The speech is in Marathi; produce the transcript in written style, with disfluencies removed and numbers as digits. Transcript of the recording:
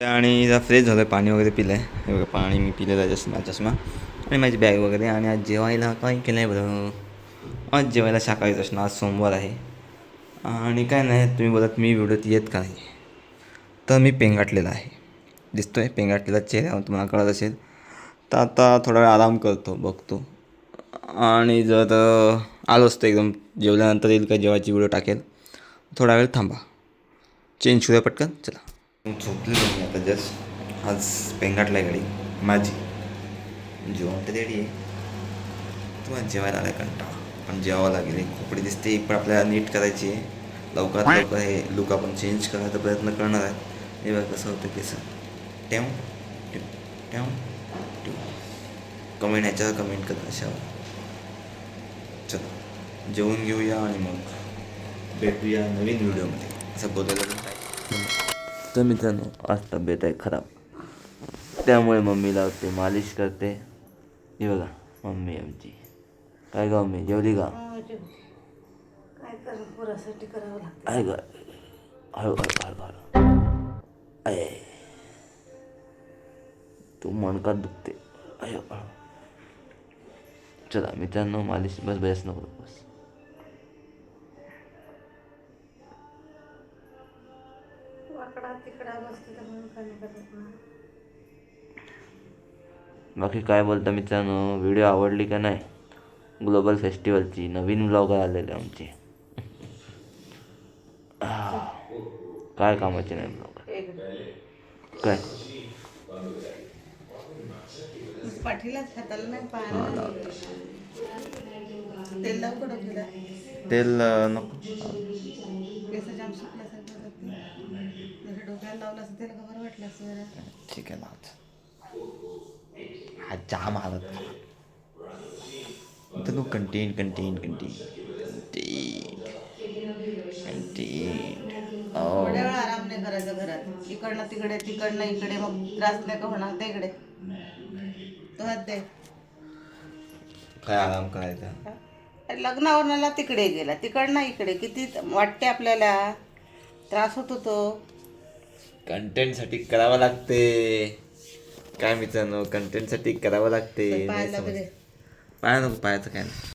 आणि जरा फ्रेश झालं आहे, पाणी वगैरे पिलं आहे. हे बघा पाणी मी पिलेलं आहे, चष्मा आणि माझी बॅग वगैरे. आणि आज जेवायला काय केलं आहे बरं, आज जेवायला शाकाहारी असणार. आज सोमवार आहे आणि काय नाही, तुम्ही बोलत मी व्हिडिओत येत का नाही, तर मी पेंगाटलेला आहे, दिसतो आहे पेंगाटलेला चेहऱ्यावर, तुम्हाला कळत असेल. तर आता थोडा वेळ आराम करतो, बघतो. आणि जर आलोच तर एकदम जेवल्यानंतर येईल का जेवायची व्हिडिओ टाकेल. थोडा वेळ थांबा, चेंज करूया पटकन, चला. झोपलेलो मी आता जस्ट. आज पेंगाटला गाडी माझी, जेवण तर रेडी आहे. तुम्हाला जेवायला आला कंटाळा, पण जेवावं लागेल. कपडे दिसते पण आपल्याला नीट करायची आहे. लवकरात लवकर हे लुक आपण चेंज करायचा प्रयत्न करणार आहे. हे बघा कसं होतं केस. टॅव टॅव टॅव टॅव. कमेंट ह्याच्यावर कमेंट करा अशावर. चला जेवून घेऊया आणि मग भेटूया नवीन व्हिडिओमध्ये. असं बोलायला काय. तर मित्रांनो, आज तब्येत आहे खराब, त्यामुळे मम्मीला ते मालिश करते. हे बघा मम्मी आमची. काय गा मम्मी, जेवली का? काय कर पोरासाठी करावं लागतं. आहे का? हळू हळू हळू हळू. आहे तू मणकात दुखते. आहे हळू. चला मित्रांनो, मालिश बस बस नको बस. वाकडा तिकडा बसते तर म्हणून काय नाही करत ना. बाकी काय बोलता मित्रांनो, व्हिडिओ आवडली का नाही? ग्लोबल फेस्टिवलची नवीन व्लॉगर आलेले आमचे. काय कामाचे नाही ब्लॉगर काय. पाठीलाच हाताला नाही, पायाला तेल लावू कडं तुला. तेल नको. केस जाम सुकल्यासारखं होतं. जसं डोक्याला लावलं असं तेल खबर वाटलं असं जरा. ठीक आहे लावत. हा जाम हालत तर नो. Content content content content. थोड्या वेळ आराम नाही करायचा घरात. इकडनं तिकडे तिकडनं इकडे, मग त्रास नाही का होणार. ते इकडे तो हात दे. काय आराम करायचा. लग्नावरणाला तिकडे गेला, तिकडनं इकडे, किती वाटते आपल्याला, त्रास होतो तो. कंटेंटसाठी करावं लागते. काय मित्रांनो, कंटेंटसाठी करावं लागते. पायाला पाया नको, पायाचं काय नाही.